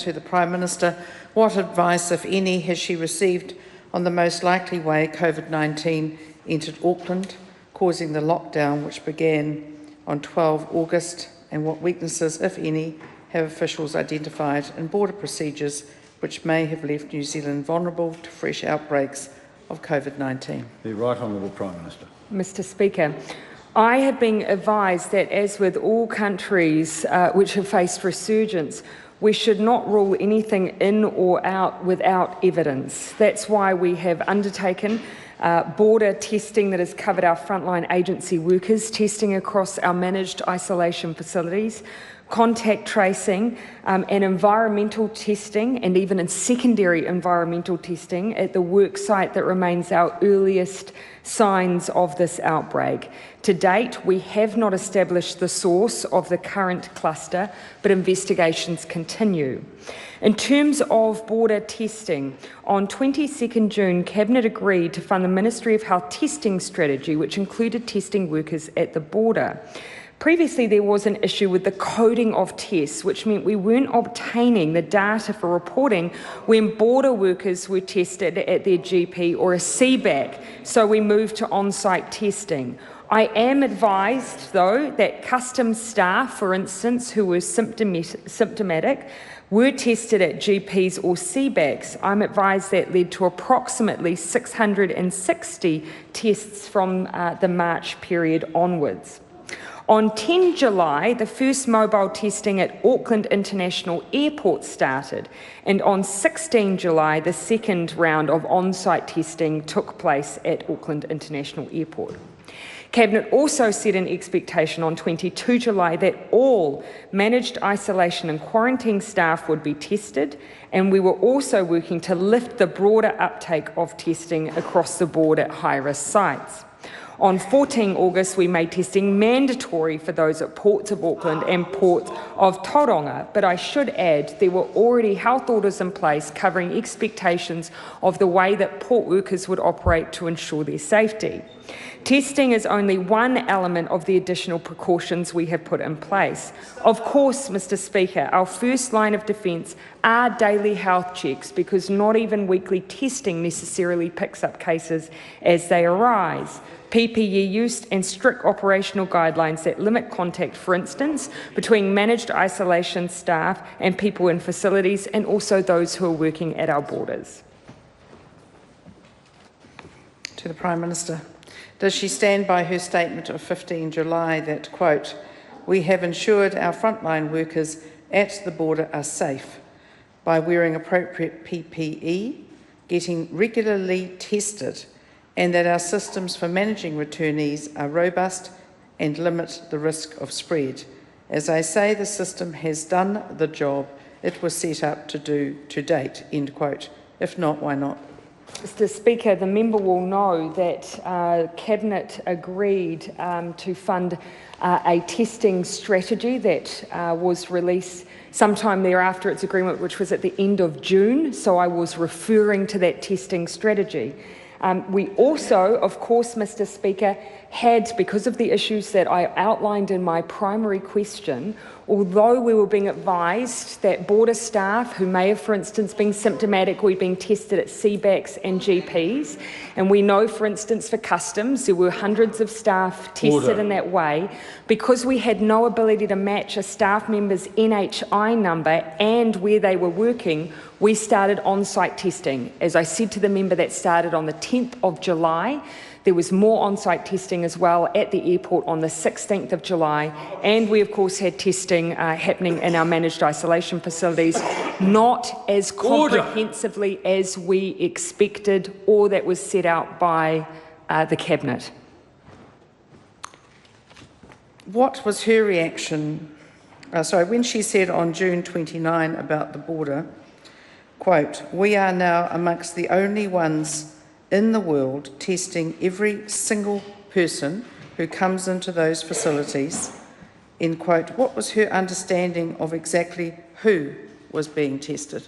to the Prime Minister. What advice, if any, has she received on the most likely way COVID-19 entered Auckland, causing the lockdown which began on 12 August, and what weaknesses, if any, have officials identified in border procedures which may have left New Zealand vulnerable to fresh outbreaks of COVID-19? The Right Honourable Prime Minister. Mr. Speaker, I have been advised that, as with all countries which have faced resurgence, we should not rule anything in or out without evidence. That's why we have undertaken border testing that has covered our frontline agency workers, testing across our managed isolation facilities, contact tracing and environmental testing, and even in secondary environmental testing at the work site that remains our earliest signs of this outbreak. To date, we have not established the source of the current cluster, but investigations continue. In terms of border testing, on 22nd June, Cabinet agreed to fund the Ministry of Health testing strategy, which included testing workers at the border. Previously, there was an issue with the coding of tests, which meant we weren't obtaining the data for reporting when border workers were tested at their GP or a CBAC, so we moved to on-site testing. I am advised, though, that customs staff, for instance, who were symptomatic, were tested at GPs or CBACs. I'm advised that led to approximately 660 tests from the March period onwards. On 10 July, the first mobile testing at Auckland International Airport started, and on 16 July, the second round of on-site testing took place at Auckland International Airport. Cabinet also set an expectation on 22 July that all managed isolation and quarantine staff would be tested, and we were also working to lift the broader uptake of testing across the board at high-risk sites. On 14 August, we made testing mandatory for those at ports of Auckland and port of Tauranga, but I should add there were already health orders in place covering expectations of the way that port workers would operate to ensure their safety. Testing is only one element of the additional precautions we have put in place. Of course, Mr. Speaker, our first line of defence are daily health checks, because not even weekly testing necessarily picks up cases as they arise. PPE use and strict operational guidelines that limit contact, for instance, between managed isolation staff and people in facilities, and also those who are working at our borders. To the Prime Minister. Does she stand by her statement of 15 July that, quote, "We have ensured our frontline workers at the border are safe by wearing appropriate PPE, getting regularly tested, and that our systems for managing returnees are robust and limit the risk of spread. As I say, the system has done the job it was set up to do to date," end quote. If not, why not? Mr. Speaker, the member will know that Cabinet agreed to fund a testing strategy that was released sometime thereafter its agreement, which was at the end of June, so I was referring to that testing strategy. We also, of course, Mr. Speaker, had, because of the issues that I outlined in my primary question, although we were being advised that border staff who may have, for instance, been symptomatic were being tested at CBACs and GPs, and we know, for instance, for customs, there were hundreds of staff tested in that way, because we had no ability to match a staff member's NHI number and where they were working, we started on-site testing. As I said to the member, that started on the 10th of July. There was more on-site testing as well at the airport on the 16th of July, and we of course had testing happening in our managed isolation facilities, not as comprehensively as we expected or that was set out by the Cabinet. What was her reaction, when she said on June 29 about the border, quote, "We are now amongst the only ones in the world testing every single person who comes into those facilities," end quote. What was her understanding of exactly who was being tested?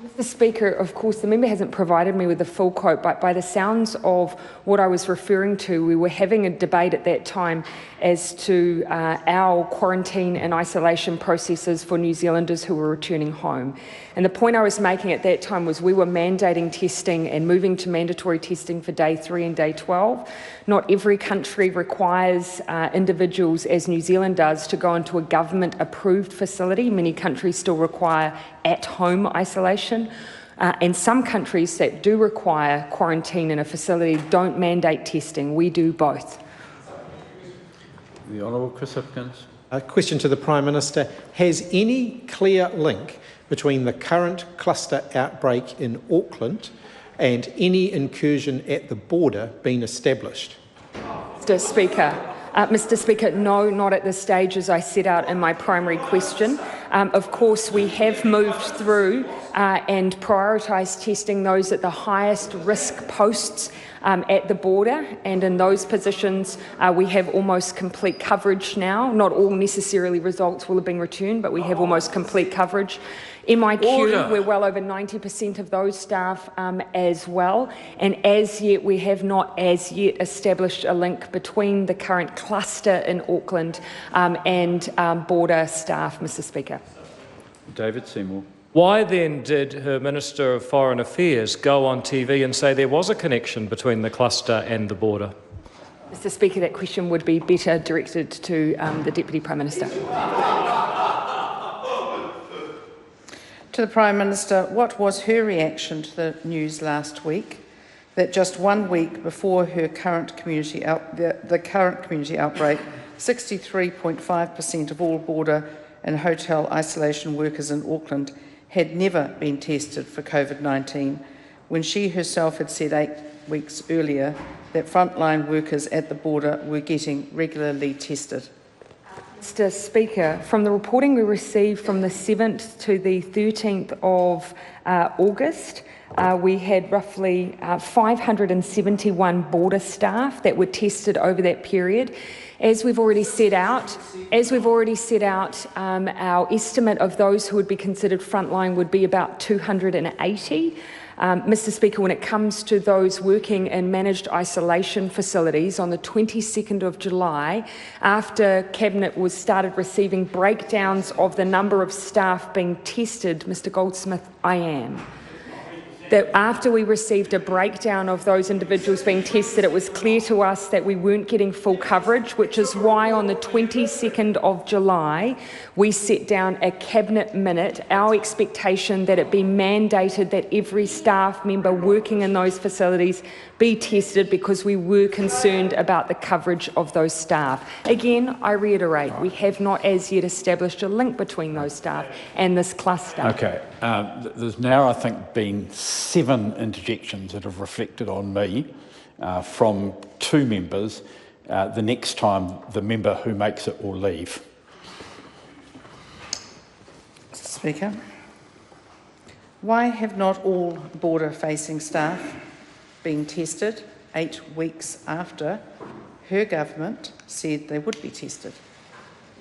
Mr. Speaker, of course, the member hasn't provided me with the full quote, but by the sounds of what I was referring to, we were having a debate at that time as to our quarantine and isolation processes for New Zealanders who were returning home. And the point I was making at that time was we were mandating testing and moving to mandatory testing for day 3 and day 12. Not every country requires individuals, as New Zealand does, to go into a government-approved facility. Many countries still require at-home isolation. And some countries that do require quarantine in a facility don't mandate testing. We do both. The Honourable Chris Hipkins. A question to the Prime Minister. Has any clear link between the current cluster outbreak in Auckland and any incursion at the border been established? Mr. Speaker, no, not at this stage, as I set out in my primary question. Of course, we have moved through and prioritised testing those at the highest risk posts at the border, and in those positions we have almost complete coverage now. Not all necessarily results will have been returned, but we have almost complete coverage. MIQ, we're well over 90% of those staff as well, and as yet we have not as yet established a link between the current cluster in Auckland and border staff, Mr. Speaker. David Seymour. Why then did her Minister of Foreign Affairs go on TV and say there was a connection between the cluster and the border? Mr. Speaker, that question would be better directed to the Deputy Prime Minister. To the Prime Minister, what was her reaction to the news last week that just 1 week before her current community the current community outbreak, 63.5% of all border and hotel isolation workers in Auckland had never been tested for COVID-19, when she herself had said 8 weeks earlier that frontline workers at the border were getting regularly tested? Mr. Speaker, from the reporting we received from the 7th to the 13th of August, we had roughly 571 border staff that were tested over that period. As we've already set out, our estimate of those who would be considered frontline would be about 280. Mr. Speaker, when it comes to those working in managed isolation facilities, on the 22nd of July, after Cabinet started receiving breakdowns of the number of staff being tested, Mr. Goldsmith, that after we received a breakdown of those individuals being tested, it was clear to us that we weren't getting full coverage, which is why on the 22nd of July, we set down a Cabinet minute, our expectation that it be mandated that every staff member working in those facilities be tested, because we were concerned about the coverage of those staff. Again, I reiterate, we have not as yet established a link between those staff and this cluster. Okay. There's now, I think, been 7 interjections that have reflected on me from 2 members. The next time, the member who makes it will leave. Mr. Speaker, why have not all border-facing staff been tested 8 weeks after her government said they would be tested?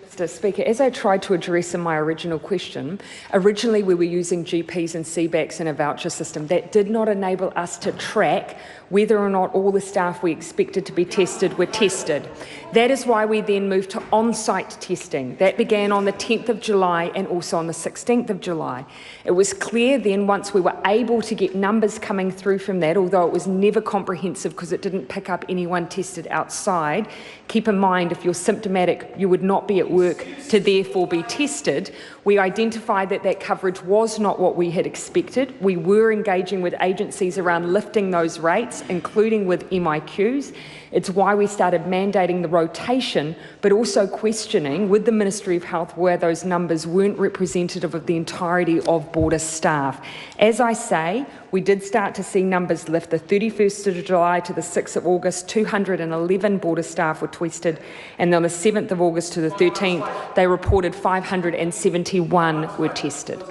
Mr. Speaker, as I tried to address in my original question, originally we were using GPs and CBACs in a voucher system. That did not enable us to track whether or not all the staff we expected to be tested were tested. That is why we then moved to on-site testing. That began on the 10th of July and also on the 16th of July. It was clear then, once we were able to get numbers coming through from that, although it was never comprehensive because it didn't pick up anyone tested outside. Keep in mind, if you're symptomatic, you would not be at work to therefore be tested. We identified that that coverage was not what we had expected. We were engaging with agencies around lifting those rates, including with MIQs. It's why we started mandating the rotation, but also questioning with the Ministry of Health where those numbers weren't representative of the entirety of border staff. As I say, we did start to see numbers lift. The 31st of July to the 6th of August, 211 border staff were tested, and on the 7th of August to the 13th, they reported 571 were tested.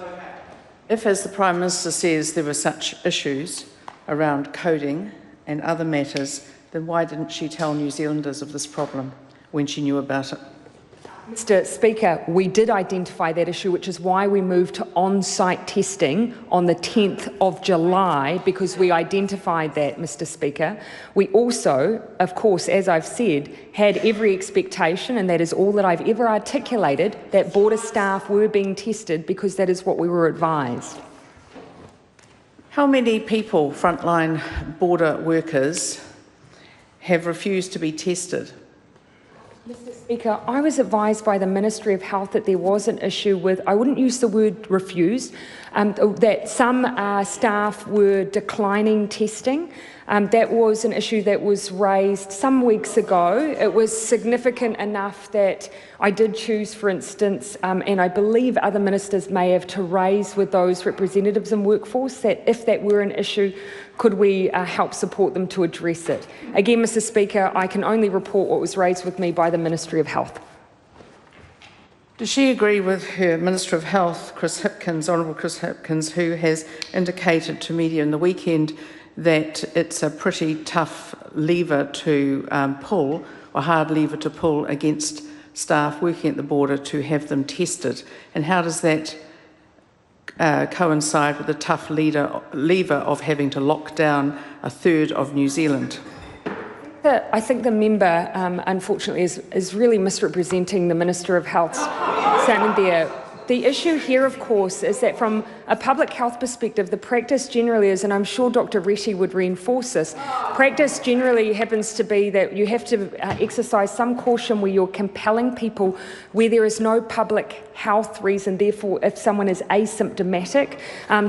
If, as the Prime Minister says, there were such issues around coding and other matters, then why didn't she tell New Zealanders of this problem when she knew about it? Mr. Speaker, we did identify that issue, which is why we moved to on-site testing on the 10th of July, because we identified that, Mr. Speaker. We also, of course, as I've said, had every expectation, and that is all that I've ever articulated, that border staff were being tested because that is what we were advised. How many people, frontline border workers, have refused to be tested? Mr. Speaker, I was advised by the Ministry of Health that there was an issue with, I wouldn't use the word refused, that some staff were declining testing. That was an issue that was raised some weeks ago. It was significant enough that I did choose, for instance, and I believe other ministers may have, to raise with those representatives in workforce that if that were an issue, could we help support them to address it? Again, Mr. Speaker, I can only report what was raised with me by the Ministry of Health. Does she agree with her Minister of Health, Chris Hipkins, Honourable Chris Hipkins, who has indicated to media in the weekend that it's a pretty tough lever to pull, or hard lever to pull, against staff working at the border to have them tested? And how does that coincide with the tough lever of having to lock down a third of New Zealand? I think the member, unfortunately, is really misrepresenting the Minister of Health's statement there. The issue here, of course, is that from a public health perspective, the practice generally is, and I'm sure Dr. Retti would reinforce this, practice generally happens to be that you have to exercise some caution where you're compelling people where there is no public health reason, therefore, if someone is asymptomatic,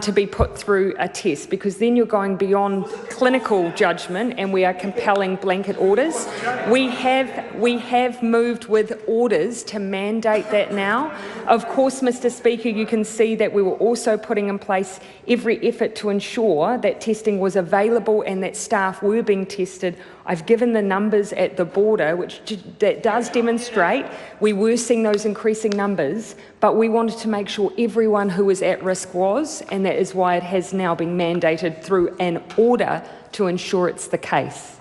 to be put through a test, because then you're going beyond clinical judgment and we are compelling blanket orders. We have moved with orders to mandate that now. Of course, Mr. Speaker, you can see that we were also putting in place every effort to ensure that testing was available and that staff were being tested. I've given the numbers at the border, which that does demonstrate we were seeing those increasing numbers, but we wanted to make sure everyone who was at risk was, and that is why it has now been mandated through an order to ensure it's the case.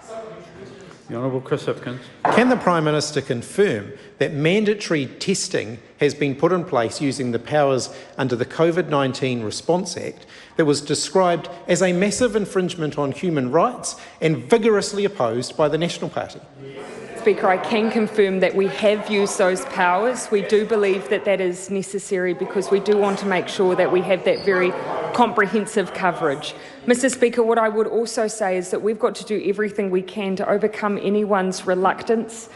The Honourable Chris Hipkins. Can the Prime Minister confirm that mandatory testing has been put in place using the powers under the COVID-19 Response Act that was described as a massive infringement on human rights and vigorously opposed by the National Party? Speaker, I can confirm that we have used those powers. We do believe that that is necessary because we do want to make sure that we have that very comprehensive coverage. Mr. Speaker, what I would also say is that we've got to do everything we can to overcome anyone's reluctance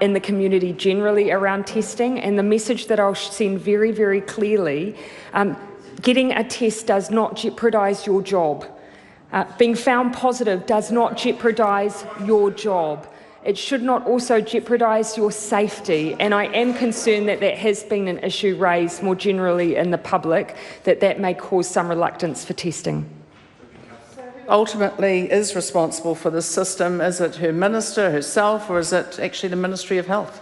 in the community generally around testing, and the message that I'll send very, very clearly, getting a test does not jeopardise your job. Being found positive does not jeopardise your job. It should not also jeopardise your safety, and I am concerned that that has been an issue raised more generally in the public, that may cause some reluctance for testing. Ultimately is responsible for the system? Is it her minister, herself, or is it actually the Ministry of Health?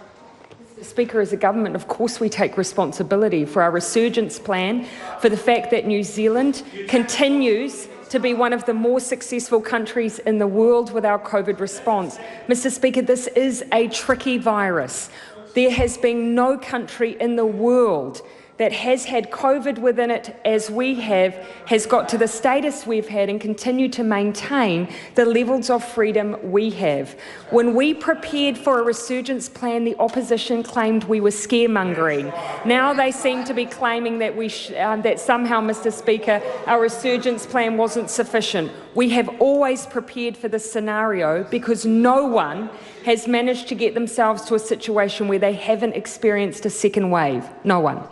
Speaker, as a government, of course we take responsibility for our resurgence plan, for the fact that New Zealand continues to be one of the more successful countries in the world with our COVID response. Mr. Speaker, this is a tricky virus. There has been no country in the world that has had COVID within it as we have, has got to the status we've had and continue to maintain the levels of freedom we have. When we prepared for a resurgence plan, the opposition claimed we were scaremongering. Now they seem to be claiming that that somehow, Mr. Speaker, our resurgence plan wasn't sufficient. We have always prepared for this scenario because no one has managed to get themselves to a situation where they haven't experienced a second wave. No one.